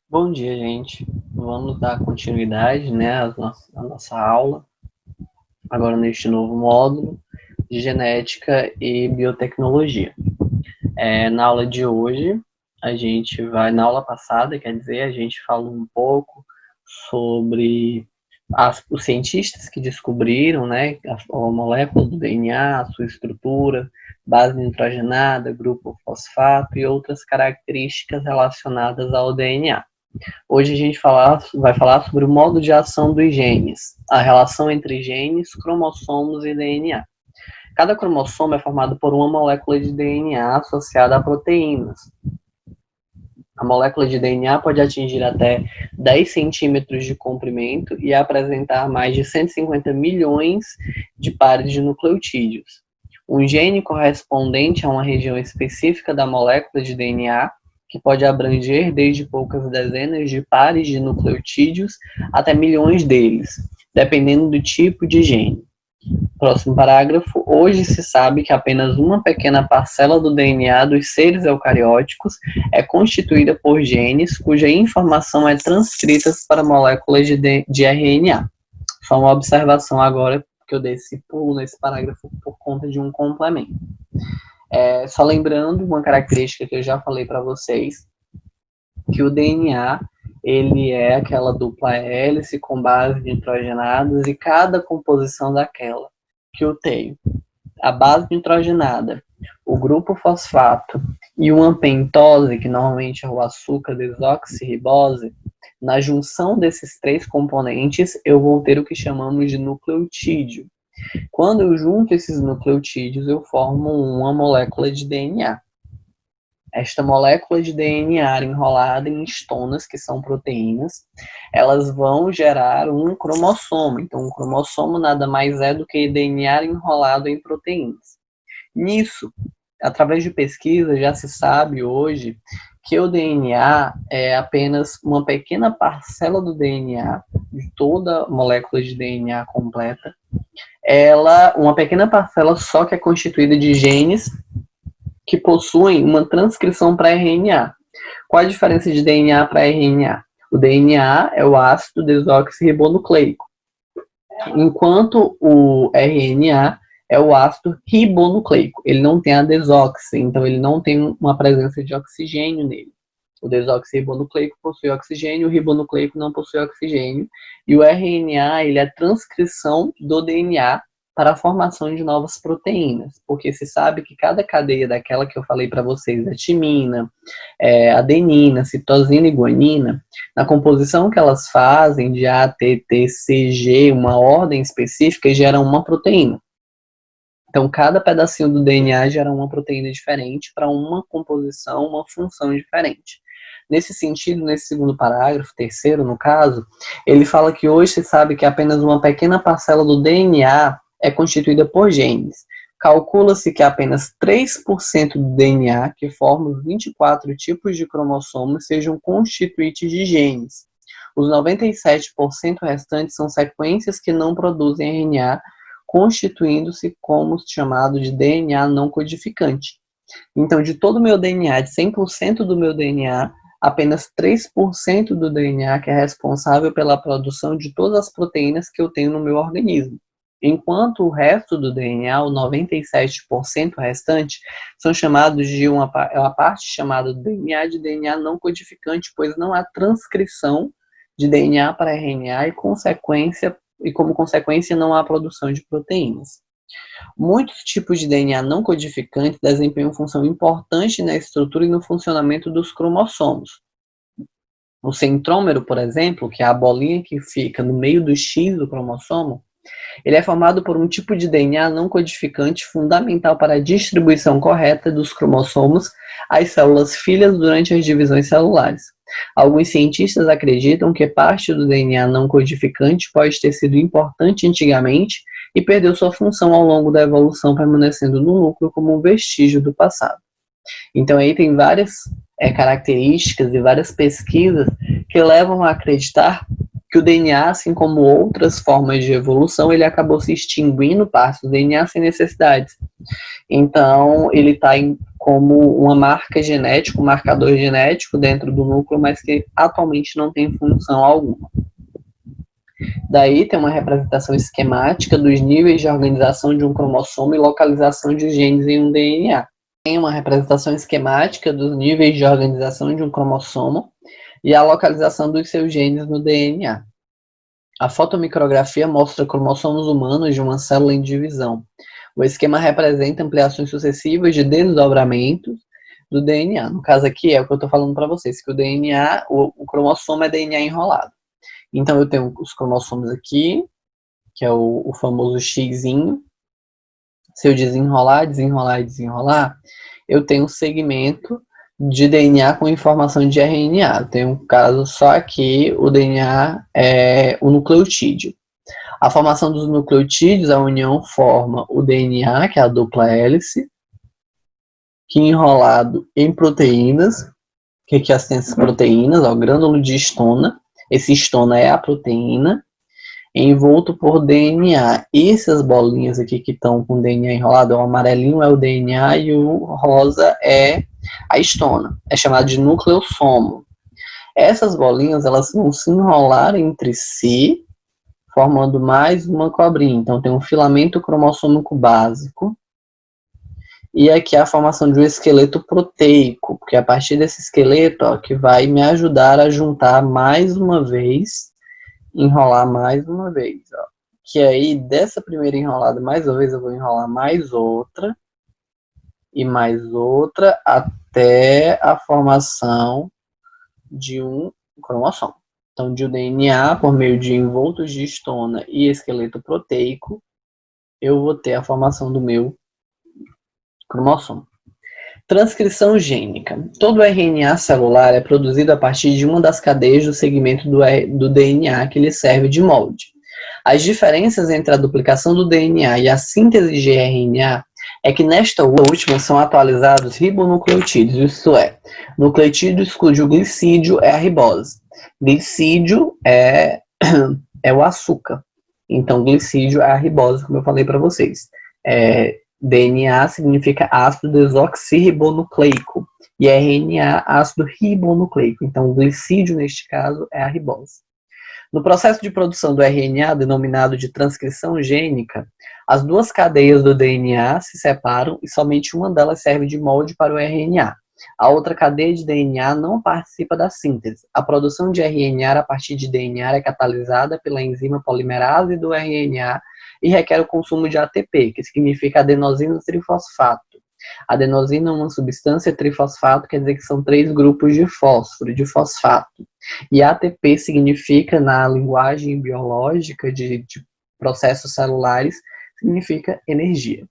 Bom dia, gente. Vamos dar continuidade, né, à nossa aula, agora neste novo módulo de genética e biotecnologia. Na aula de hoje, na aula passada, quer dizer, a gente falou um pouco sobre os cientistas que descobriram, né, a molécula do DNA, a sua estrutura, base nitrogenada, grupo fosfato e outras características relacionadas ao DNA. Hoje a gente vai falar sobre o modo de ação dos genes, a relação entre genes, cromossomos e DNA. Cada cromossomo é formado por uma molécula de DNA associada a proteínas. A molécula de DNA pode atingir até 10 centímetros de comprimento e apresentar mais de 150 milhões de pares de nucleotídeos. Um gene correspondente a uma região específica da molécula de DNA que pode abranger desde poucas dezenas de pares de nucleotídeos até milhões deles, dependendo do tipo de gene. Próximo parágrafo. Hoje se sabe que apenas uma pequena parcela do DNA dos seres eucarióticos é constituída por genes cuja informação é transcrita para moléculas de RNA. Só uma observação agora, que eu dei esse pulo nesse parágrafo por conta de um complemento. Só lembrando uma característica que eu já falei para vocês, que o DNA ele é aquela dupla hélice com base nitrogenadas e cada composição daquela que eu tenho. A base nitrogenada, o grupo fosfato e uma pentose, que normalmente é o açúcar desoxirribose, na junção desses três componentes eu vou ter o que chamamos de nucleotídeo. Quando eu junto esses nucleotídeos, eu formo uma molécula de DNA. Esta molécula de DNA enrolada em estonas, que são proteínas, elas vão gerar um cromossomo. Então, um cromossomo nada mais é do que DNA enrolado em proteínas. Nisso, através de pesquisa, já se sabe hoje que o DNA é apenas uma pequena parcela do DNA, de toda a molécula de DNA completa. Uma pequena parcela só que é constituída de genes que possuem uma transcrição para RNA. Qual a diferença de DNA para RNA? O DNA é o ácido desoxirribonucleico, enquanto o RNA é o ácido ribonucleico. Ele não tem a desoxi, então ele não tem uma presença de oxigênio nele. O desoxirribonucleico possui oxigênio, o ribonucleico não possui oxigênio. E o RNA ele é a transcrição do DNA para a formação de novas proteínas, porque se sabe que cada cadeia daquela que eu falei para vocês, a timina, adenina, citosina e guanina, na composição que elas fazem de A, T, T, C, G, uma ordem específica, gera uma proteína. Então, cada pedacinho do DNA gera uma proteína diferente para uma composição, uma função diferente. Nesse sentido, nesse segundo parágrafo, terceiro no caso, ele fala que hoje se sabe que apenas uma pequena parcela do DNA é constituída por genes. Calcula-se que apenas 3% do DNA, que forma os 24 tipos de cromossomos, sejam constituintes de genes. Os 97% restantes são sequências que não produzem RNA, constituindo-se como chamado de DNA não codificante. Então, de todo o meu DNA, de 100% do meu DNA, apenas 3% do DNA que é responsável pela produção de todas as proteínas que eu tenho no meu organismo. Enquanto o resto do DNA, o 97% restante, são chamados de uma parte chamada DNA de DNA não codificante, pois não há transcrição de DNA para RNA e como consequência não há produção de proteínas. Muitos tipos de DNA não codificante desempenham função importante na estrutura e no funcionamento dos cromossomos. O centrômero, por exemplo, que é a bolinha que fica no meio do X do cromossomo, ele é formado por um tipo de DNA não codificante fundamental para a distribuição correta dos cromossomos às células filhas durante as divisões celulares. Alguns cientistas acreditam que parte do DNA não codificante pode ter sido importante antigamente e perdeu sua função ao longo da evolução, permanecendo no núcleo como um vestígio do passado. Então aí tem várias características e várias pesquisas que levam a acreditar que o DNA, assim como outras formas de evolução, ele acabou se extinguindo parte do DNA sem necessidades. Então, ele está como uma marca genética, um marcador genético dentro do núcleo, mas que atualmente não tem função alguma. Daí tem uma representação esquemática dos níveis de organização de um cromossomo e localização de genes em um DNA. Tem uma representação esquemática dos níveis de organização de um cromossomo e a localização dos seus genes no DNA. A fotomicrografia mostra cromossomos humanos de uma célula em divisão. O esquema representa ampliações sucessivas de desdobramentos do DNA. No caso aqui é o que eu estou falando para vocês, que o DNA, o cromossomo é DNA enrolado. Então eu tenho os cromossomos aqui, que é o famoso xizinho. Se eu desenrolar, desenrolar e desenrolar, eu tenho um segmento de DNA com informação de RNA. Tem um caso só aqui, o DNA é o nucleotídeo. A formação dos nucleotídeos, a união forma o DNA, que é a dupla hélice, que enrolado em proteínas. O que é essas proteínas? O grânulo de histona. Esse histona é a proteína, envolto por DNA. E essas bolinhas aqui que estão com DNA enrolado, o amarelinho é o DNA e o rosa é a histona. É chamado de nucleossomo. Essas bolinhas, elas vão se enrolar entre si, formando mais uma cobrinha. Então, tem um filamento cromossômico básico. E aqui a formação de um esqueleto proteico, porque é a partir desse esqueleto, ó, que vai me ajudar a juntar mais uma vez, enrolar mais uma vez, ó. Que aí, dessa primeira enrolada, mais uma vez, eu vou enrolar mais outra, e mais outra, até a formação de um cromossomo. Então, de o DNA, por meio de envoltos de histona e esqueleto proteico, eu vou ter a formação do meu cromossomo. Transcrição gênica. Todo RNA celular é produzido a partir de uma das cadeias do segmento do DNA que lhe serve de molde. As diferenças entre a duplicação do DNA e a síntese de RNA é que nesta última são atualizados ribonucleotídeos, isto é, nucleotídeos cujo glicídio é a ribose. Glicídio é o açúcar. Então, glicídio é a ribose, como eu falei para vocês. DNA significa ácido desoxirribonucleico e RNA ácido ribonucleico. Então, o glicídio, neste caso, é a ribose. No processo de produção do RNA, denominado de transcrição gênica, as duas cadeias do DNA se separam e somente uma delas serve de molde para o RNA. A outra cadeia de DNA não participa da síntese. A produção de RNA a partir de DNA é catalisada pela enzima polimerase do RNA e requer o consumo de ATP, que significa adenosina trifosfato. Adenosina é uma substância trifosfato, quer dizer que são 3 grupos de fósforo, de fosfato. E ATP significa, na linguagem biológica de processos celulares, significa energia.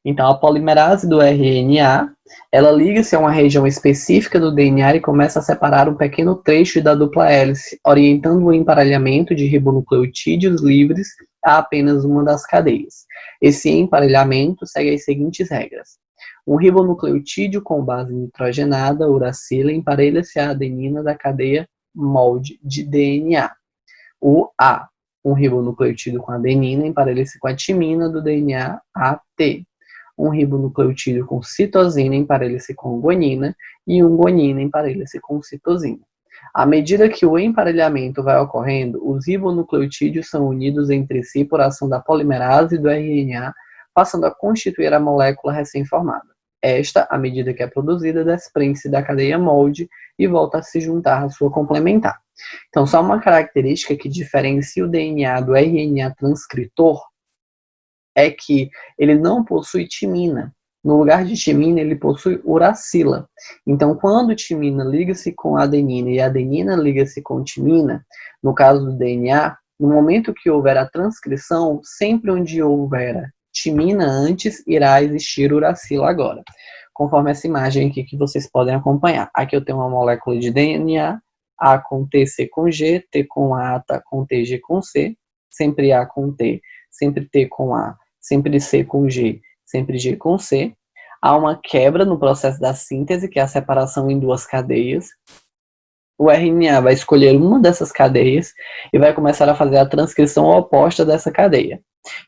Então, a polimerase do RNA, ela liga-se a uma região específica do DNA e começa a separar um pequeno trecho da dupla hélice, orientando o emparelhamento de ribonucleotídeos livres a apenas uma das cadeias. Esse emparelhamento segue as seguintes regras. Um ribonucleotídeo com base nitrogenada, uracila, emparelha-se à adenina da cadeia molde de DNA. O A. Um ribonucleotídeo com adenina emparelha-se com a timina do DNA AT. Um ribonucleotídeo com citosina emparelha-se com guanina e um guanina emparelha-se com citosina. À medida que o emparelhamento vai ocorrendo, os ribonucleotídeos são unidos entre si por ação da polimerase do RNA, passando a constituir a molécula recém-formada. Esta, à medida que é produzida, desprende-se da cadeia molde e volta a se juntar à sua complementar. Então, só uma característica que diferencia o DNA do RNA transcritor é que ele não possui timina. No lugar de timina, ele possui uracila. Então, quando timina liga-se com adenina e adenina liga-se com timina, no caso do DNA, no momento que houver a transcrição, sempre onde houver timina antes, irá existir uracila agora. Conforme essa imagem aqui que vocês podem acompanhar. Aqui eu tenho uma molécula de DNA, A com T, C com G, T com A, T com T, G com C, sempre A com T, sempre T com A, sempre C com G, sempre G com C. Há uma quebra no processo da síntese, que é a separação em 2 cadeias. O RNA vai escolher uma dessas cadeias e vai começar a fazer a transcrição oposta dessa cadeia.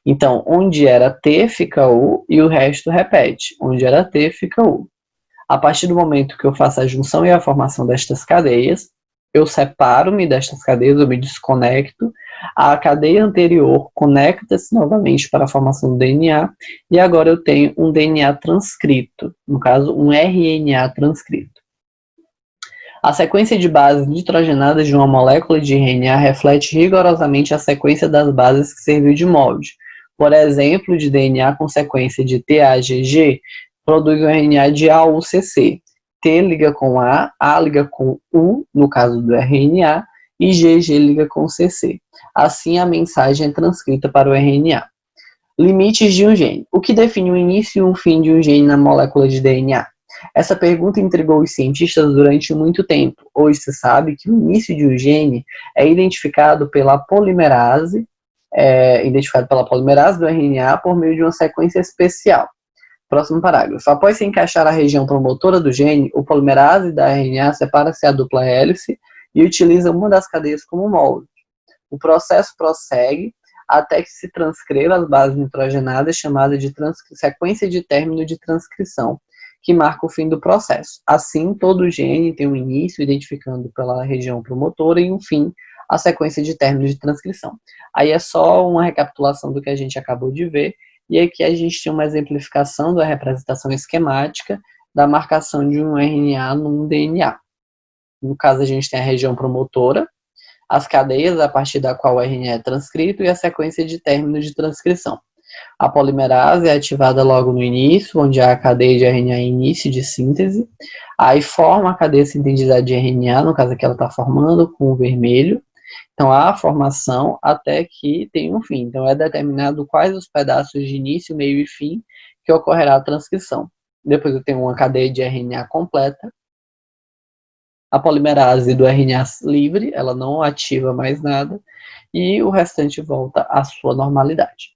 Então, onde era T, fica U, e o resto repete. Onde era T, fica U. A partir do momento que eu faço a junção e a formação destas cadeias, eu separo-me destas cadeias, eu me desconecto, a cadeia anterior conecta-se novamente para a formação do DNA, e agora eu tenho um DNA transcrito, no caso, um RNA transcrito. A sequência de bases nitrogenadas de uma molécula de RNA reflete rigorosamente a sequência das bases que serviu de molde. Por exemplo, de DNA com sequência de TAGG, produz o RNA de AUCC. T liga com A liga com U, no caso do RNA, e GG liga com CC. Assim, a mensagem é transcrita para o RNA. Limites de um gene. O que define o início e o fim de um gene na molécula de DNA? Essa pergunta intrigou os cientistas durante muito tempo. Hoje se sabe que o início de um gene é identificado pela polimerase, do RNA por meio de uma sequência especial. Próximo parágrafo. Após se encaixar a região promotora do gene, o polimerase da RNA separa-se a dupla hélice e utiliza uma das cadeias como molde. O processo prossegue até que se transcreva as bases nitrogenadas, chamada de sequência de término de transcrição, que marca o fim do processo. Assim, todo gene tem um início, identificando pela região promotora, e um fim, a sequência de término de transcrição. Aí é só uma recapitulação do que a gente acabou de ver, e aqui a gente tem uma exemplificação da representação esquemática da marcação de um RNA num DNA. No caso, a gente tem a região promotora, as cadeias a partir da qual o RNA é transcrito e a sequência de término de transcrição. A polimerase é ativada logo no início, onde há a cadeia de RNA em início de síntese, aí forma a cadeia sintetizada de RNA, no caso aqui ela está formando com o vermelho, então há a formação até que tem um fim, então é determinado quais os pedaços de início, meio e fim que ocorrerá a transcrição. Depois eu tenho uma cadeia de RNA completa, a polimerase do RNA livre, ela não ativa mais nada, e o restante volta à sua normalidade.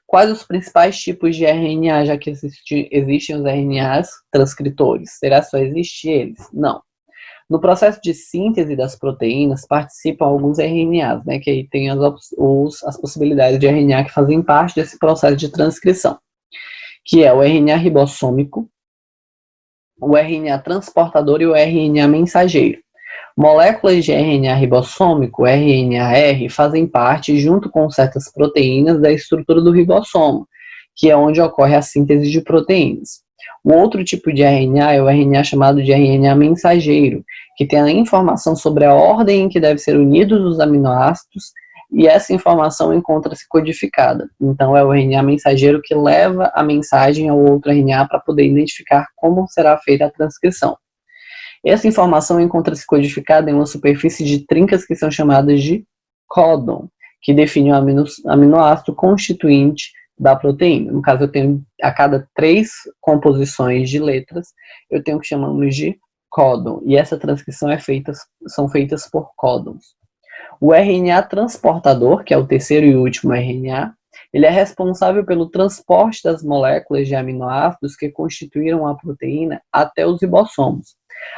Quais os principais tipos de RNA, já que existem os RNAs transcritores? Será que só existem eles? Não. No processo de síntese das proteínas participam alguns RNAs, né, que aí tem as possibilidades de RNA que fazem parte desse processo de transcrição, que é o RNA ribossômico, o RNA transportador e o RNA mensageiro. Moléculas de RNA ribossômico, RNAR, fazem parte, junto com certas proteínas, da estrutura do ribossomo, que é onde ocorre a síntese de proteínas. O outro tipo de RNA é o RNA chamado de RNA mensageiro, que tem a informação sobre a ordem em que devem ser unidos os aminoácidos, e essa informação encontra-se codificada. Então, é o RNA mensageiro que leva a mensagem ao outro RNA para poder identificar como será feita a transcrição. Essa informação encontra-se codificada em uma superfície de trincas que são chamadas de códon, que define o aminoácido constituinte da proteína. No caso, eu tenho a cada 3 composições de letras, eu tenho o que chamamos de códon, e essa transcrição são feitas por códons. O RNA transportador, que é o terceiro e último RNA, ele é responsável pelo transporte das moléculas de aminoácidos que constituíram a proteína até os ribossomos.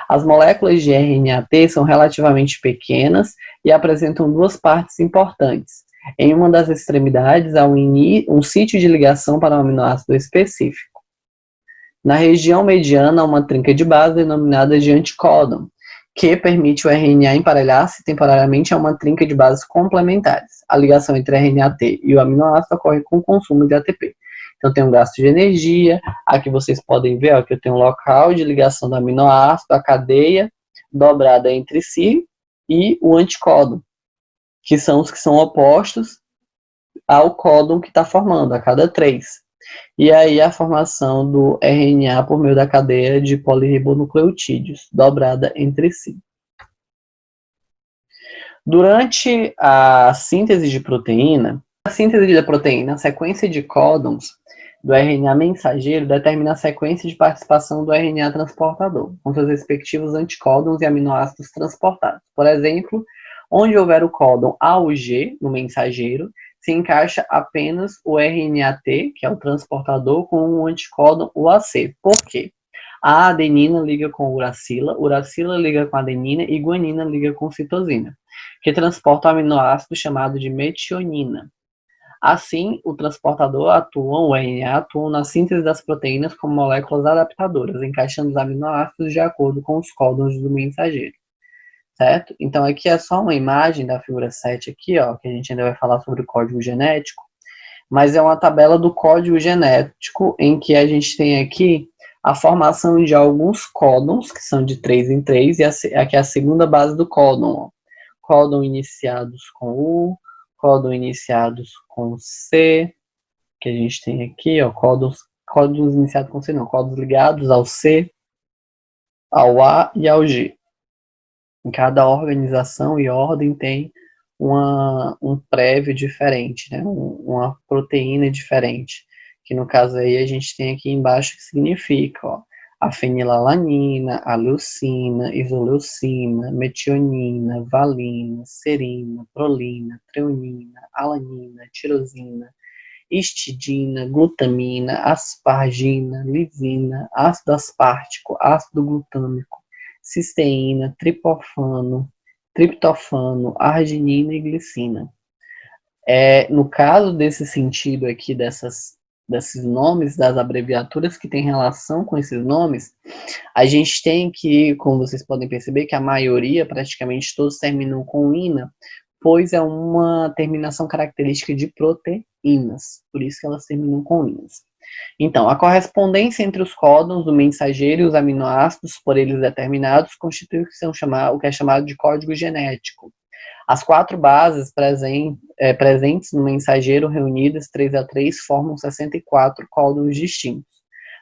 As moléculas de RNA-T são relativamente pequenas e apresentam 2 partes importantes. Em uma das extremidades há um sítio de ligação para um aminoácido específico. Na região mediana há uma trinca de base denominada de anticódon, que permite o RNA emparelhar-se temporariamente a uma trinca de bases complementares. A ligação entre RNA-T e o aminoácido ocorre com o consumo de ATP. Então, tem um gasto de energia. Aqui vocês podem ver ó, que eu tenho um local de ligação do aminoácido, a cadeia dobrada entre si e o anticódon, que são os que são opostos ao códon que está formando, a cada 3. E aí a formação do RNA por meio da cadeia de polirribonucleotídeos, dobrada entre si. Durante a síntese de proteína, a sequência de códons do RNA mensageiro determina a sequência de participação do RNA transportador, com seus respectivos anticódons e aminoácidos transportados. Por exemplo, onde houver o códon AUG no mensageiro, se encaixa apenas o RNA-T, que é o transportador, com o anticódon UAC. Por quê? A adenina liga com uracila, uracila liga com adenina e guanina liga com citosina, que transporta o aminoácido chamado de metionina. Assim, o transportador atua, o RNA atua na síntese das proteínas como moléculas adaptadoras, encaixando os aminoácidos de acordo com os códons do mensageiro, certo? Então, aqui é só uma imagem da figura 7 aqui, ó, que a gente ainda vai falar sobre o código genético, mas é uma tabela do código genético em que a gente tem aqui a formação de alguns códons, que são de 3 em 3, e aqui é a segunda base do códon, ó. Códon iniciados com U, códon iniciados com C, que a gente tem aqui, ó, códons iniciados com C não, códons ligados ao C, ao A e ao G. Em cada organização e ordem tem um prévio diferente, né? Uma proteína diferente, que no caso aí a gente tem aqui embaixo que significa, ó, a fenilalanina, a leucina, isoleucina, metionina, valina, serina, prolina, treonina, alanina, tirosina, histidina, glutamina, aspargina, lisina, ácido aspartico, ácido glutâmico, cisteína, triptofano, arginina e glicina. No caso desse sentido aqui, desses nomes, das abreviaturas que têm relação com esses nomes, a gente tem que, como vocês podem perceber, que a maioria, praticamente todos, terminam com ina, pois é uma terminação característica de proteínas, por isso que elas terminam com inas. Então, a correspondência entre os códons do mensageiro e os aminoácidos por eles determinados constitui o que é chamado de código genético. As 4 bases presentes no mensageiro reunidas 3 a 3 formam 64 códons distintos.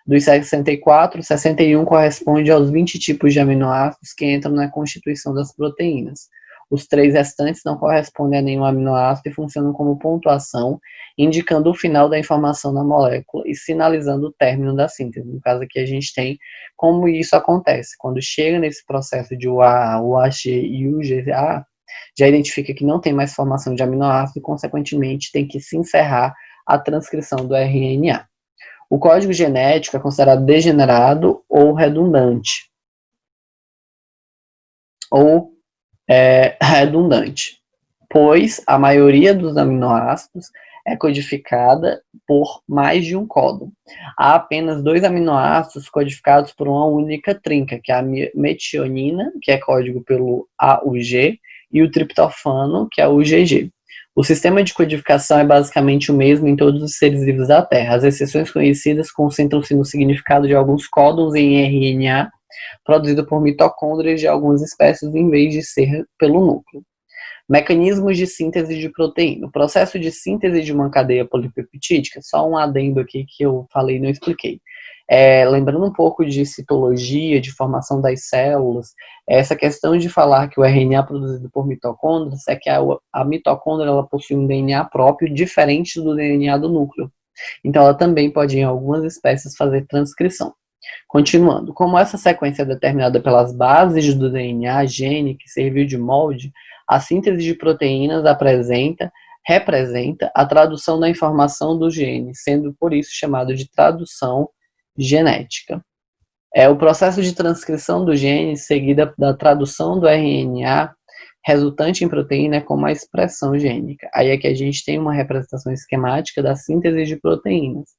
Dos 64, 61 corresponde aos 20 tipos de aminoácidos que entram na constituição das proteínas. Os 3 restantes não correspondem a nenhum aminoácido e funcionam como pontuação, indicando o final da informação na molécula e sinalizando o término da síntese. No caso aqui a gente tem como isso acontece. Quando chega nesse processo de UA, UAG e UGA, já identifica que não tem mais formação de aminoácido e, consequentemente, tem que se encerrar a transcrição do RNA. O código genético é considerado degenerado ou redundante. Pois a maioria dos aminoácidos é codificada por mais de um códon. Há apenas 2 aminoácidos codificados por uma única trinca, que é a metionina, que é código pelo AUG, e o triptofano, que é o UGG. O sistema de codificação é basicamente o mesmo em todos os seres vivos da Terra. As exceções conhecidas concentram-se no significado de alguns códons em RNA, produzido por mitocôndrias de algumas espécies, em vez de ser pelo núcleo. Mecanismos de síntese de proteína. O processo de síntese de uma cadeia polipeptídica, só um adendo aqui que eu falei e não expliquei. Lembrando um pouco de citologia, de formação das células, essa questão de falar que o RNA é produzido por mitocôndrias é que a mitocôndria ela possui um DNA próprio, diferente do DNA do núcleo. Então, ela também pode, em algumas espécies, fazer transcrição. Continuando, como essa sequência é determinada pelas bases do DNA, gene, que serviu de molde, a síntese de proteínas representa a tradução da informação do gene, sendo por isso chamado de tradução genética. O processo de transcrição do gene, seguida da tradução do RNA resultante em proteína, é como a expressão gênica. Aí é que a gente tem uma representação esquemática da síntese de proteínas.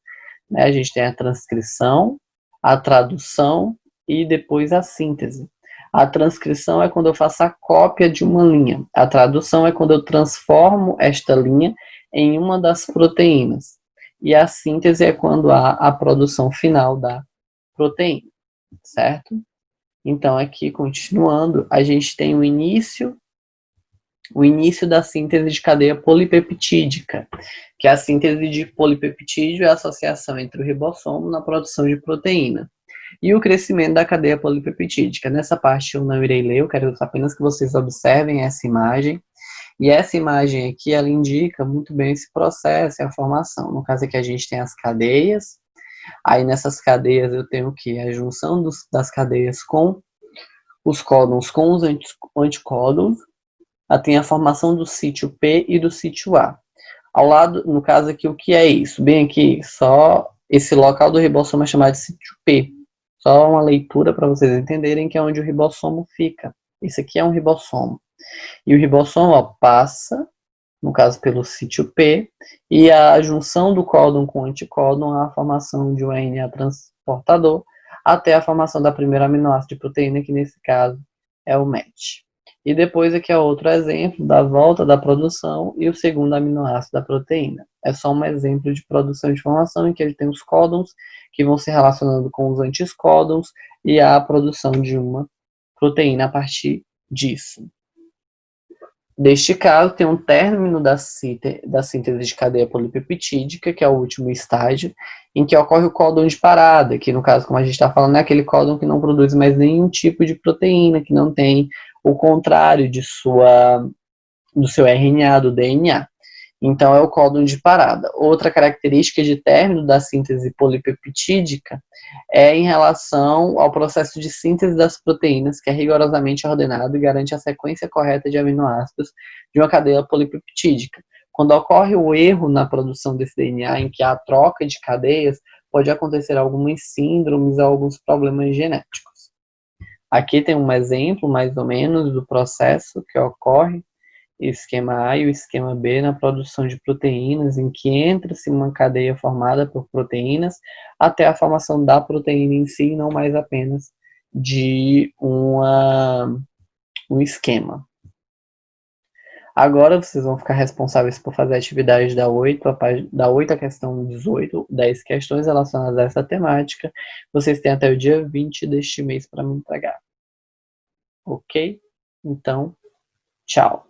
A gente tem a transcrição, a tradução e depois a síntese. A transcrição é quando eu faço a cópia de uma linha. A tradução é quando eu transformo esta linha em uma das proteínas. E a síntese é quando há a produção final da proteína, certo? Então, aqui, continuando, a gente tem o início da síntese de cadeia polipeptídica, que a síntese de polipeptídeo é a associação entre o ribossomo na produção de proteína. E o crescimento da cadeia polipeptídica. Nessa parte eu não irei ler, eu quero apenas que vocês observem essa imagem. E essa imagem aqui, ela indica muito bem esse processo e a formação. No caso aqui a gente tem as cadeias, aí nessas cadeias eu tenho o quê? A junção das cadeias com os códons, com os anticódons, tem a formação do sítio P e do sítio A. Ao lado, no caso aqui, o que é isso? Bem aqui, só esse local do ribossomo é chamado de sítio P. Só uma leitura para vocês entenderem que é onde o ribossomo fica. Esse aqui é um ribossomo. E o ribossomo passa no caso pelo sítio P, e a junção do códon com o anticódon a formação de um RNA transportador até a formação da primeira aminoácido de proteína, que nesse caso é o MET. E depois aqui é outro exemplo da volta da produção e o segundo aminoácido da proteína. É só um exemplo de produção de informação em que ele tem os códons que vão se relacionando com os anticódons e a produção de uma proteína a partir disso. Neste caso, tem um término da síntese de cadeia polipeptídica, que é o último estágio, em que ocorre o códon de parada, que no caso, como a gente está falando, é aquele códon que não produz mais nenhum tipo de proteína, que não tem o contrário do seu RNA, do DNA. Então, é o códon de parada. Outra característica de término da síntese polipeptídica é em relação ao processo de síntese das proteínas, que é rigorosamente ordenado e garante a sequência correta de aminoácidos de uma cadeia polipeptídica. Quando ocorre o erro na produção desse DNA, em que há troca de cadeias, pode acontecer algumas síndromes, alguns problemas genéticos. Aqui tem um exemplo, mais ou menos, do processo que ocorre esquema A e o esquema B na produção de proteínas, em que entra-se uma cadeia formada por proteínas até a formação da proteína em si, não mais apenas de um esquema. Agora vocês vão ficar responsáveis por fazer a atividade da 8 à questão 18, 10 questões relacionadas a essa temática. Vocês têm até o dia 20 deste mês para me entregar. Ok? Então, tchau.